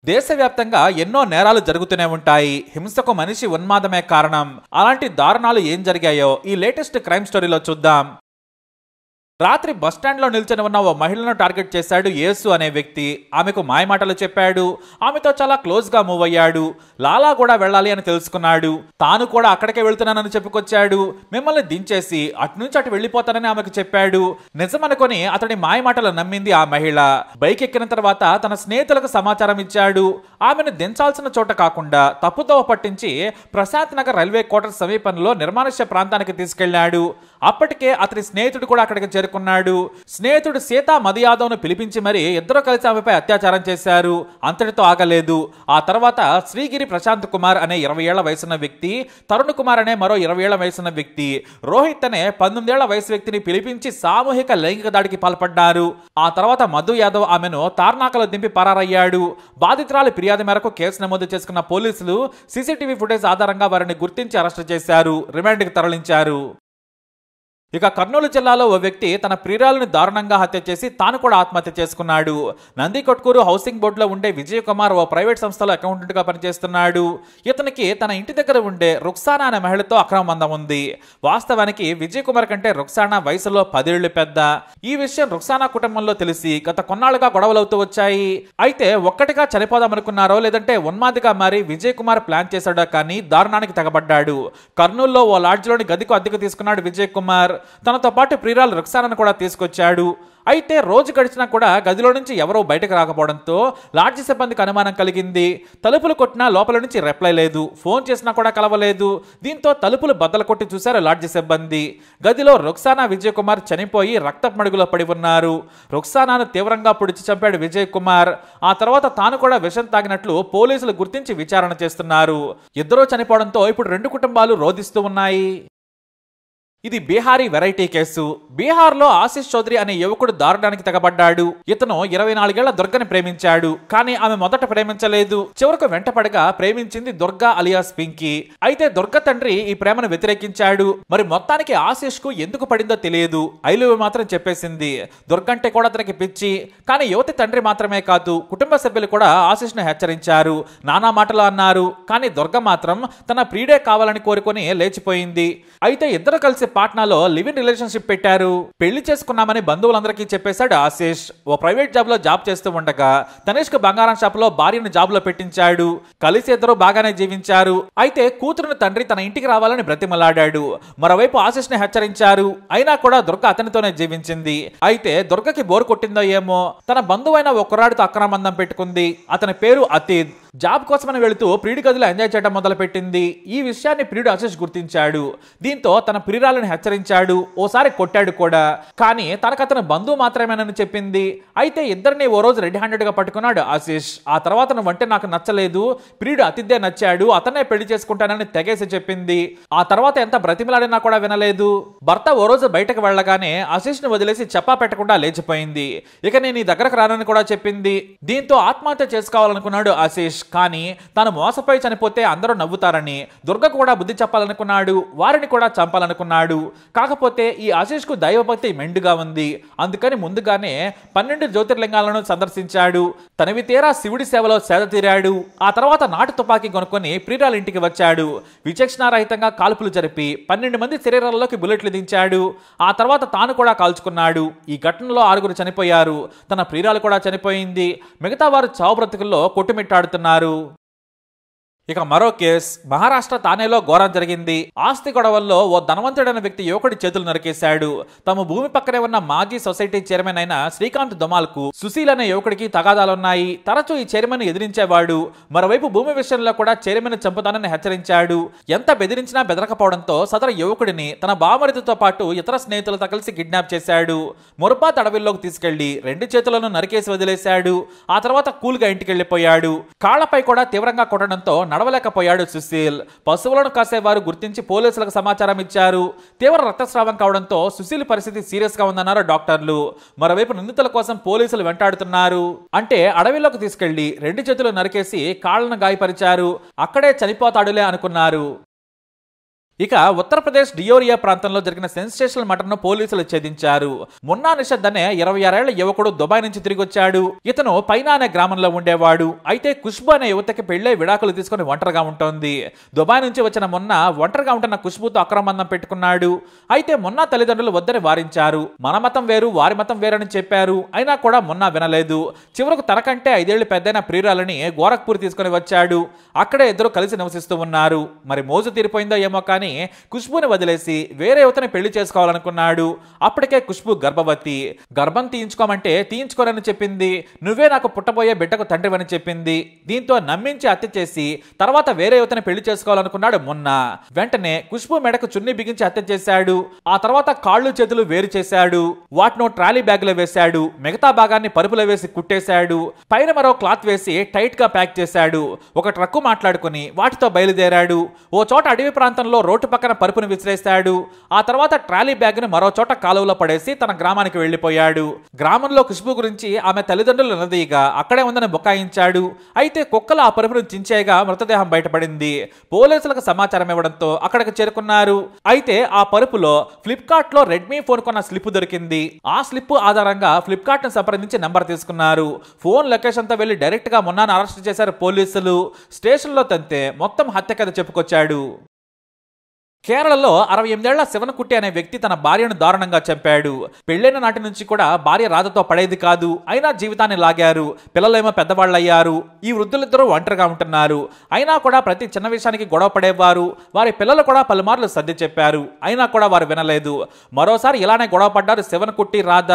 దేశవ్యాప్తంగా ఎన్నో నేరాలు జరుగుతూనే ఉంటాయి. హింసకు మనిషి ఉన్మాదమే కారణం. అలాంటి దారుణాలు ఏం జరిగాయో ఈ లేటెస్ట్ క్రైమ్ స్టోరీలో చూద్దాం. రాత్రి బస్టాండ్లో నిల్చొని ఉన్న ఓ మహిళను టార్గెట్ చేశాడు యేసు అనే వ్యక్తి. ఆమెకు మాయమాటలు చెప్పాడు. ఆమెతో చాలా క్లోజ్గా మూవ్ అయ్యాడు. లాలా కూడా వెళ్ళాలి అని తెలుసుకున్నాడు. తాను కూడా అక్కడికే వెళ్తున్నానని చెప్పుకొచ్చాడు. మిమ్మల్ని దించేసి అటునుంచి అటు వెళ్ళిపోతానని ఆమెకు చెప్పాడు. నిజమనుకొని అతడి మాయమాటలు నమ్మింది ఆ మహిళ. బైక్ ఎక్కిన తర్వాత తన స్నేహితులకు సమాచారం ఇచ్చాడు. ఆమెను దించాల్సిన చోట కాకుండా తప్పుదోవ పట్టించి ప్రశాంత్ నగర్ రైల్వే క్వార్టర్ సమీపంలో నిర్మానుష్య ప్రాంతానికి తీసుకెళ్లాడు. అప్పటికే అతని స్నేహితుడు కూడా అక్కడికి చేరుకున్నాడు. స్నేహితుడు సీతా మధు యాదవ్ను పిలిపించి మరీ ఇద్దరు కలిసి ఆమెపై అత్యాచారం చేశారు. అంతటితో ఆగలేదు. ఆ తర్వాత శ్రీగిరి ప్రశాంత్ కుమార్ అనే 20 ఏళ్ల వయసున్న వ్యక్తి, తరుణ్ కుమార్ అనే మరో 20 ఏళ్ల వయసున్న వ్యక్తి, రోహిత్ అనే 19 ఏళ్ల వయసు వ్యక్తిని పిలిపించి సామూహిక లైంగిక దాడికి పాల్పడ్డారు. ఆ తర్వాత మధు యాదవ్ ఆమెను తార్నాకలో దింపి పరారయ్యాడు. బాధితురాలి ఫిర్యాదు మేరకు కేసు నమోదు చేసుకున్న పోలీసులు సీసీటీవీ ఫుటేజ్ ఆధారంగా వారిని గుర్తించి అరెస్టు చేశారు. రిమాండ్కి తరలించారు. ఇక కర్నూలు జిల్లాలో ఓ వ్యక్తి తన ప్రియురాలను దారుణంగా హత్య చేసి తాను కూడా ఆత్మహత్య చేసుకున్నాడు. నందికొట్కూరు హౌసింగ్ బోర్డులో ఉండే విజయ్ కుమార్ ఓ ప్రైవేట్ సంస్థలో అకౌంటెంట్ గా పనిచేస్తున్నాడు. ఇతనికి తన ఇంటి దగ్గర ఉండే రుక్సానా అనే మహిళతో అక్రమ బంధం ఉంది. వాస్తవానికి విజయ్ కుమార్ కంటే రుక్సానా వయసులో 10 ఏళ్లు పెద్ద. ఈ విషయం రుక్సానా కుటుంబంలో తెలిసి గత కొన్నాళ్లుగా గొడవలవుతూ వచ్చాయి. అయితే ఒక్కటిగా చనిపోదామనుకున్నారో లేదంటే ఉన్మాదిగా మారి విజయ్ కుమార్ ప్లాన్ చేశాడో కానీ దారుణానికి తెగబడ్డాడు. కర్నూలులో ఓ లాడ్జ్లోని గదికు అద్దెకు తీసుకున్నాడు విజయ్ కుమార్. తనతో పాటు ప్రియురాలు రుక్సానాను కూడా తీసుకొచ్చాడు. అయితే రోజు గడిచినా కూడా గదిలో నుంచి ఎవరో బయటకు రాకపోవడంతో లాడ్జి సిబ్బందికి అనుమానం కలిగింది. తలుపులు కొట్టినా లోపల నుంచి రిప్లై లేదు. ఫోన్ చేసినా కూడా కలవలేదు. దీంతో తలుపులు బద్దలు కొట్టి చూశారు లాడ్జి సిబ్బంది. గదిలో రుక్సానా విజయ్ కుమార్ చనిపోయి రక్తపు మడుగులో పడి ఉన్నారు. రుక్సానాను తీవ్రంగా పొడిచి చంపాడు విజయ్ కుమార్. ఆ తర్వాత తాను కూడా విషం తాగినట్లు పోలీసులు గుర్తించి విచారణ చేస్తున్నారు. ఇద్దరూ చనిపోవడంతో ఇప్పుడు 2 కుటుంబాలు రోధిస్తూ ఉన్నాయి. ఇది బీహారీ వెరైటీ కేసు. బీహార్లో ఆశీష్ చౌదరి అనే యువకుడు దారుణానికి తెగబడ్డాడు. ఇతను 24 ఏళ్ల దుర్గని ప్రేమించాడు. కానీ ఆమె మొదట ప్రేమించలేదు. చివరకు వెంటపడగా ప్రేమించింది దుర్గా అలియాస్ పింకీ. అయితే దుర్గ తండ్రి ఈ ప్రేమను వ్యతిరేకించాడు. మరి మొత్తానికి ఆశీష్ కు ఎందుకు పడిందో తెలియదు. ఐలువ మాత్రం చెప్పేసింది. దుర్గ అంటే కూడా అతనికి పిచ్చి. కానీ యువతి తండ్రి మాత్రమే కాదు, కుటుంబ సభ్యులు కూడా ఆశీష్ ను హెచ్చరించారు. నానా మాటలు అన్నారు. కానీ దుర్గ మాత్రం తన ప్రియుడే కావాలని కోరుకొని లేచిపోయింది. అయితే ఇద్దరు కలిసి పాట్నాలో లివ్ ఇన్ రిలేషన్షిప్ పెట్టారు. పెళ్లి చేసుకున్నామని బంధువులందరికీ చెప్పేశాడు ఆశీష్. ఓ ప్రైవేట్ జాబ్ లో జాబ్ చేస్తూ ఉండగా తనిష్క్ బంగారం షాప్ లో భార్యను జాబ్ లో పెట్టించాడు. కలిసి ఇద్దరు బాగానే జీవించారు. అయితే కూతురుని తండ్రి తన ఇంటికి రావాలని బ్రతిమలాడాడు. మరోవైపు ఆశీష్ ని హెచ్చరించారు. అయినా కూడా దుర్గ అతనితోనే జీవించింది. అయితే దుర్గకి బోరు కొట్టిందో ఏమో తన బంధువైన ఓ కుర్రాడితో అక్రమ బంధం పెట్టుకుంది. అతని పేరు అతీద్. జాబ్ కోసమని వెళుతూ ప్రియుడి గదిలో ఎంజాయ్ చేయడం మొదలుపెట్టింది. ఈ విషయాన్ని ప్రియుడు ఆశీష్ గుర్తించాడు. దీంతో తన ప్రియురాలను హెచ్చరించాడు. ఓసారి కొట్టాడు కూడా. కానీ తనకు అతను బంధువు మాత్రమేనని చెప్పింది. అయితే ఇద్దరిని ఓ రోజు రెడీ హ్యాండెడ్ గా పట్టుకున్నాడు ఆశీష్. ఆ తర్వాత నువ్వంటే నాకు నచ్చలేదు, ప్రియుడు అతిథే నచ్చాడు, అతనే పెళ్లి చేసుకుంటానని తెగేసి చెప్పింది. ఆ తర్వాత ఎంత బ్రతిమలాడినా కూడా వినలేదు. భర్త ఓ రోజు బయటకు వెళ్ళగానే ఆశీష్ ని వదిలేసి చెప్పా పెట్టకుండా లేచిపోయింది. ఇక నేను నీ దగ్గరకు రానని కూడా చెప్పింది. దీంతో ఆత్మహత్య చేసుకోవాలనుకున్నాడు ఆశీష్. కానీ తాను మోసపోయి చనిపోతే అందరూ నవ్వుతారని దుర్గకు కూడా బుద్ధి చెప్పాలనుకున్నాడు. వారిని కూడా చంపాలనుకున్నాడు. కాకపోతే ఈ ఆశీష్ కు దైవభక్తి మెండుగా ఉంది. అందుకని ముందుగానే 12 జ్యోతిర్లింగాలను సందర్శించాడు. తనవి తీరా శివుడి సేవలో సేద తీరాడు. ఆ తర్వాత నాటు తుపాకీ కొనుక్కొని ప్రియురాల ఇంటికి వచ్చాడు. విచక్షణారహితంగా కాల్పులు జరిపి 12 మంది శరీరాల్లోకి బుల్లెట్లు దించాడు. ఆ తర్వాత తాను కూడా కాల్చుకున్నాడు. ఈ ఘటనలో 6 చనిపోయారు. తన ప్రియురాలు కూడా చనిపోయింది. మిగతా వారు చావు బ్రతుకుల్లో కొట్టుమిట్టాడుతున్నారు. ఇక మరో కేస్ మహారాష్ట్ర తానేలో ఘోరం జరిగింది. ఆస్తి గొడవల్లో ఓ ధనవంతుడైన వ్యక్తి యువకుడి చేతులు నరికేశాడు. తమ భూమి పక్కనే ఉన్న మాజీ సొసైటీ చైర్మన్ అయిన శ్రీకాంత్ దొమాల్ కు సుశీల్ అనే యువకుడికి తగాదాలున్నాయి. తరచూ ఈ చైర్మన్ ఎదిరించేవాడు. మరోవైపు భూమి విషయంలో కూడా చైర్మన్ చంపుతానని హెచ్చరించాడు. ఎంత బెదిరించినా బెదరకపోవడంతో సదరు యువకుడిని తన బామరిదితో పాటు ఇతర స్నేహితులతో కలిసి కిడ్నాప్ చేశాడు. మురపాత్ అడవిలోకి తీసుకెళ్లి 2 చేతులను నరికేసి వదిలేశాడు. ఆ తర్వాత కూల్ గా ఇంటికి వెళ్లిపోయాడు. కాళ్లపై కూడా తీవ్రంగా కొట్టడంతో నడవలేకపోయాడు సుశీల్. పశువులను కాసేవారు గుర్తించి పోలీసులకు సమాచారం ఇచ్చారు. తీవ్ర రక్తస్రావం కావడంతో సుశీల్ పరిస్థితి సీరియస్ గా ఉందన్నారు డాక్టర్లు. మరోవైపు నిందితుల కోసం పోలీసులు వెంటాడుతున్నారు. అంటే అడవిలోకి తీసుకెళ్లి 2 చేతులు నరికేసి కాళ్లను గాయపరిచారు. అక్కడే చనిపోతాడులే అనుకున్నారు. ఇక ఉత్తరప్రదేశ్ డియోరియా ప్రాంతంలో జరిగిన సెన్సేషనల్ మర్డర్ను పోలీసులు ఛేదించారు. మున్నా నిషద్ అనే 26 ఏళ్ల యువకుడు దుబాయ్ నుంచి తిరిగి వచ్చాడు. ఇతను పైనా అనే గ్రామంలో ఉండేవాడు. అయితే ఖుష్బు అనే యువతకి పెళ్లై విడాకులు తీసుకుని ఒంటరిగా ఉంటోంది. దుబాయ్ నుంచి వచ్చిన మున్నా ఒంటరిగా ఉంటున్న ఖుష్బుతో అక్రమందం పెట్టుకున్నాడు. అయితే మున్నా తల్లిదండ్రులు వద్దని వారించారు. మన మతం వేరు వారి మతం వేరని చెప్పారు. అయినా కూడా మున్నా వినలేదు. చివరకు తనకంటే 5 ఏళ్లు పెద్దైన ప్రియురాలని గోరఖ్పూర్ తీసుకుని వచ్చాడు. అక్కడే ఇద్దరు కలిసి నివసిస్తూ ఉన్నారు. మరి మోజు తీరిపోయిందో ఏమో కానీ ఖుష్బుని వదిలేసి వేరే యువతని పెళ్లి చేసుకోవాలనుకున్నాడు. అప్పటికే ఖుష్బు గర్భవతి. గర్భం తీయించుకోమంటే తీయించుకోనని చెప్పింది. నువ్వే నాకు పుట్టబోయే బిడ్డకు తండ్రివని చెప్పింది. దీంతో నమ్మించి హత్య చేసి తర్వాత వేరే యువతని పెళ్లి చేసుకోవాలనుకున్నాడు మున్నా. వెంటనే ఖుష్బు మెడకు చున్ని బిగించి హత్య చేశాడు. ఆ తర్వాత కాళ్ళు చేతులు వేరు చేశాడు. వాటిను ట్రాలీ బ్యాగ్ లో వేశాడు. మిగతా భాగాన్ని పరుపులో వేసి కుట్టేశాడు. పైన మరో క్లాత్ వేసి టైట్ గా ప్యాక్ చేశాడు. ఒక ట్రక్కు మాట్లాడుకుని వాటితో బయలుదేరాడు. ఓ చోట అడవి ప్రాంతంలో రోడ్డు పక్కన పరుపును విసిరేశాడు. ఆ తర్వాత ట్రాలీ బ్యాగ్ ను మరో చోట కాలువలో పడేసి తన గ్రామానికి వెళ్లిపోయాడు. గ్రామంలో ఖుష్బు గురించి ఆమె తల్లిదండ్రులు నిలదీయగా అక్కడే ఉందని బుకాయించాడు. అయితే కుక్కలు ఆ పరుపును చించేయగా మృతదేహం బయటపడింది. పోలీసులకు సమాచారం ఇవ్వడంతో అక్కడికి చేరుకున్నారు. అయితే ఆ పరుపులో ఫ్లిప్కార్ట్ లో రెడ్మీ ఫోన్ కొన్న స్లిప్ దొరికింది. ఆ స్లిప్ ఆధారంగా ఫ్లిప్కార్ట్ ను సంప్రదించి నంబర్ తీసుకున్నారు. ఫోన్ లొకేషన్ తో వెళ్లి డైరెక్ట్ గా మున్నాను అరెస్ట్ చేశారు పోలీసులు. స్టేషన్ లో తంతే మొత్తం హత్య కథ చెప్పుకొచ్చాడు. కేరళలో 68 ఏళ్ల శివనకుట్టి అనే వ్యక్తి తన భార్యను దారుణంగా చంపాడు. పెళ్లైన నాటి నుంచి కూడా భార్య రాధతో పడేది కాదు. అయినా జీవితాన్ని లాగారు. పిల్లలేమో పెద్దవాళ్ళయ్యారు. ఈ వృద్ధులిద్దరూ ఒంటరిగా ఉంటున్నారు. అయినా కూడా ప్రతి చిన్న విషయానికి గొడవ పడేవారు. వారి పిల్లలు కూడా పలుమార్లు సర్ది చెప్పారు. అయినా కూడా వారు వినలేదు. మరోసారి ఇలానే గొడవ పడ్డారు శివనకుట్టి, రాధ.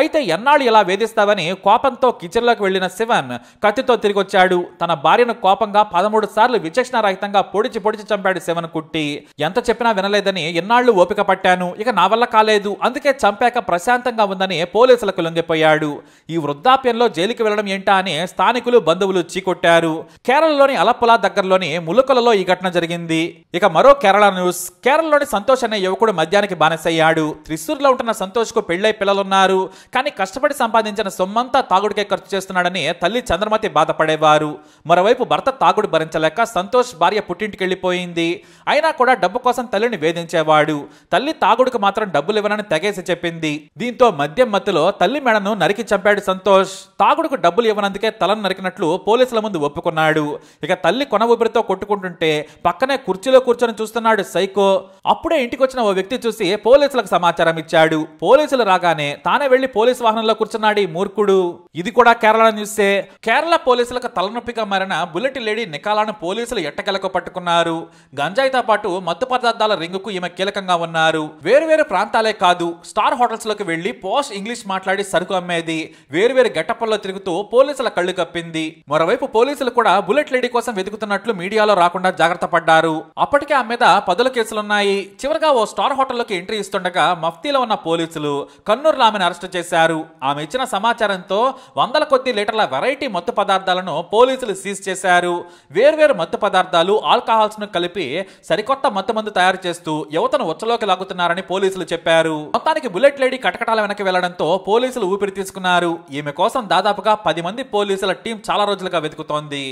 అయితే ఎన్నాళ్ళు ఇలా వేధిస్తావని కోపంతో కిచెన్లోకి వెళ్లిన శివన్ కత్తితో తిరిగొచ్చాడు. తన భార్యను కోపంగా 13 సార్లు విచక్షణ రహితంగా పొడిచి చంపాడు శివనకుట్టి. ఎంత చెప్పినా వినలేదని ఎన్నాళ్లు ఓపిక పట్టాను, ఇక నా వల్ల కాలేదు, అందుకే చంపాక ప్రశాంతంగా ఉందని పోలీసులకు లొంగిపోయాడు. ఈ వృద్ధాప్యంలో జైలుకి వెళ్లడం ఏంటా అని స్థానికులు బంధువులు చీకొట్టారు. కేరళలోని అలప్పుల దగ్గరలోని ములుకలలో ఈ ఘటన జరిగింది. ఇక మరో కేరళ న్యూస్. కేరళలోని సంతోష్ అనే యువకుడు మద్యానికి బానిసయ్యాడు. త్రిశూర్లో ఉంటున్న సంతోష్ కు పెళ్లై పిల్లలున్నారు. కానీ కష్టపడి సంపాదించిన సొమ్మంతా తాగుడికే ఖర్చు చేస్తున్నాడని తల్లి చంద్రమతి బాధపడేవారు. మరోవైపు భర్త తాగుడు భరించలేక సంతోష్ భార్య పుట్టింటికి వెళ్లిపోయింది. అయినా కూడా డబ్బు కోసం తల్లిని వేధించేవాడు. తల్లి తాగుడుకు మాత్రం డబ్బులు ఇవ్వనని తెగేసి చెప్పింది. దీంతో మద్యం మత్తులో తల్లి మెడను నరికి చంపాడు సంతోష్. తాగుడుకు డబ్బులు ఇవ్వనందుకే తలను నరికినట్లు పోలీసుల ముందు ఒప్పుకున్నాడు. ఇక తల్లి కొన ఊపిరితో కొట్టుకుంటుంటే పక్కనే కుర్చీలో కూర్చొని చూస్తున్నాడు సైకో. అప్పుడే ఇంటికి వచ్చిన ఓ వ్యక్తి చూసి పోలీసులకు సమాచారం ఇచ్చాడు. పోలీసులు రాగానే తానే వెళ్లి పోలీసు వాహనంలో కూర్చున్నాడు ఈ మూర్ఖుడు. ఇది కూడా కేరళ న్యూసే. కేరళ పోలీసులకు తలనొప్పిగా మారిన బుల్లెట్ లేడీ నికాలాను పోలీసులు ఎట్టకెలకు పట్టుకున్నారు. గంజాయితో పాటు మత్తు పదార్థాల రింగుకు ఈమె కీలకంగా ఉన్నారు. వేరు ప్రాంతాలే కాదు, స్టార్ హోటల్స్ లోకి వెళ్లి పోష్ ఇంగ్లీష్ మాట్లాడి సరుకు అమ్మేది. వేరు గెటప్ల్లో తిరుగుతూ పోలీసుల కళ్ళు కప్పింది. మరోవైపు పోలీసులు కూడా బుల్లెట్ లేడీ కోసం వెతుకుతున్నట్లు మీడియాలో రాకుండా జాగ్రత్త పడ్డారు. అప్పటికే ఆమె మీద 10 కేసులున్నాయి. చివరిగా ఓ స్టార్ హోటల్లోకి ఎంట్రీ ఇస్తుండగా మఫ్తీలో ఉన్న పోలీసులు కన్నూరులో ఆమెను అరెస్ట్ చేశారు. ఆమె ఇచ్చిన సమాచారంతో వందల కొద్ది లీటర్ల వెరైటీ మత్తు పదార్థాలను పోలీసులు సీజ్ చేశారు. వేర్వేరు మత్తు పదార్థాలు, ఆల్కహాల్స్ ను కలిపి సరికొత్త మత్తు మందు తయారు చేస్తూ యువతను ఉచ్చలోకి లాగుతున్నారని పోలీసులు చెప్పారు. మొత్తానికి బుల్లెట్ లేడీ కటకటాల వెనక్కి వెళ్లడంతో పోలీసులు ఊపిరి తీసుకున్నారు. ఈమె కోసం దాదాపుగా 10 మంది పోలీసుల టీం చాలా రోజులుగా వెతుకుతోంది.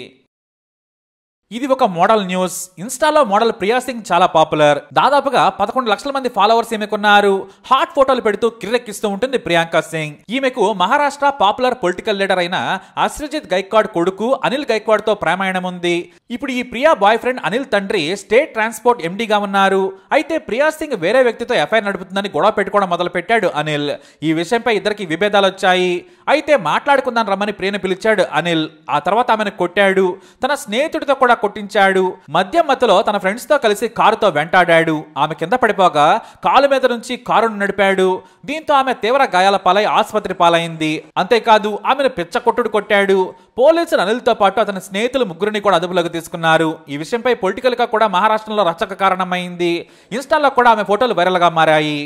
ఇది ఒక మోడల్ న్యూస్. ఇన్స్టాలో మోడల్ ప్రియా సింగ్ చాలా పాపులర్. దాదాపుగా 11 లక్షల మంది ఫాలోవర్స్ ఈమెకున్నారు. హాట్ ఫోటోలు పెడుతూ కిర్రెక్కిస్తూ ఉంటుంది ప్రియాంక సింగ్. ఈమెకు మహారాష్ట్ర పాపులర్ పొలిటికల్ లీడర్ అయిన అశ్రజిత్ గైక్వాడ్ కొడుకు అనిల్ గైక్వాడ్ తో ప్రేమాయణం ఉంది. ఇప్పుడు ఈ ప్రియా బాయ్ ఫ్రెండ్ అనిల్ తండ్రి స్టేట్ ట్రాన్స్పోర్ట్ ఎండీగా ఉన్నారు. అయితే ప్రియా సింగ్ వేరే వ్యక్తితో ఎఫ్ఐఆర్ నడుపుతుందని గొడవ పెట్టుకోవడం మొదలు పెట్టాడు అనిల్. ఈ విషయంపై ఇద్దరికి విభేదాలు వచ్చాయి. అయితే మాట్లాడుకుందాం రమ్మని ప్రియను పిలిచాడు అనిల్. ఆ తర్వాత ఆమెను కొట్టాడు. తన స్నేహితుడితో కూడా కొట్టించాడు. మద్యం మత్తులో తన ఫ్రెండ్స్ తో కలిసి కారుతో వెంటాడాడు. ఆమె కింద పడిపోగా కాలు మీద నుంచి కారును నడిపాడు. దీంతో ఆమె తీవ్ర గాయాల పాలై ఆసుపత్రి పాలైంది. అంతేకాదు ఆమెను పిచ్చకొట్టుడు కొట్టాడు. పోలీసులు అనిల్తో పాటు అతని స్నేహితులు 3 కూడా అదుపులోకి తీసుకున్నారు. ఈ విషయంపై పొలిటికల్ గా కూడా మహారాష్ట్రలో రచ్చక కారణమైంది. ఇన్స్టాలో కూడా ఆమె ఫోటోలు వైరల్ గా మారాయి.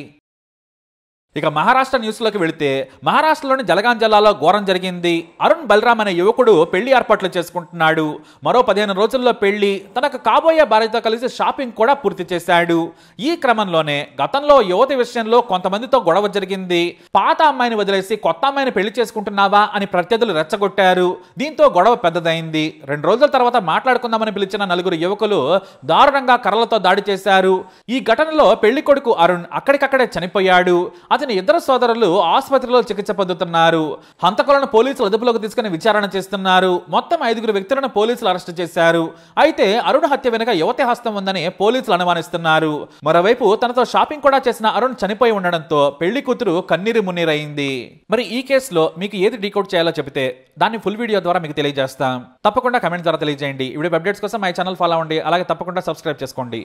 ఇక మహారాష్ట్ర న్యూస్ లోకి వెళితే మహారాష్ట్రలోని జలగాం జిల్లాలో ఘోరం జరిగింది. అరుణ్ బల్రామ్ అనే యువకుడు పెళ్లి ఏర్పాట్లు చేసుకుంటున్నాడు. మరో 15 రోజుల్లో పెళ్లి. తనకు కాబోయే భార్యతో కలిసి షాపింగ్ కూడా పూర్తి చేశాడు. ఈ క్రమంలోనే గతంలో యువతి విషయంలో కొంతమందితో గొడవ జరిగింది. పాత అమ్మాయిని వదిలేసి కొత్త అమ్మాయిని పెళ్లి చేసుకుంటున్నావా అని ప్రత్యర్థులు రెచ్చగొట్టారు. దీంతో గొడవ పెద్దదైంది. 2 రోజుల తర్వాత మాట్లాడుకుందామని పిలిచిన 4 యువకులు దారుణంగా కర్రలతో దాడి చేశారు. ఈ ఘటనలో పెళ్లి కొడుకు అరుణ్ అక్కడికక్కడే చనిపోయాడు. అతని ఇద్దరు సోదరులు ఆసుపత్రిలో చికిత్స పొందుతున్నారు. హంతకులను పోలీసులు అదుపులోకి తీసుకుని విచారణ చేస్తున్నారు. మొత్తం 5 వ్యక్తులను పోలీసులు అరెస్టు చేశారు. అయితే అరుణ్ హత్య వెనుక యువతి హస్తం ఉందని పోలీసులు అనుమానిస్తున్నారు. మరోవైపు తనతో షాపింగ్ కూడా చేసిన అరుణ్ చనిపోయి ఉండడంతో పెళ్లి కూతురు కన్నీరు మున్నీరైంది. మరి ఈ కేసులో మీకు ఏది డీకోడ్ చేయాలో చెబితే దాన్ని ఫుల్ వీడియో ద్వారా మీకు తెలియజేస్తాం. తప్పకుండా కమెంట్ ద్వారా తెలియజేయండి. ఈ వీడియో అప్డేట్స్ కోసం మై ఛానల్ ఫాలో అవ్వండి. అలాగే తప్పకుండా సబ్స్క్రైబ్ చేసుకోండి.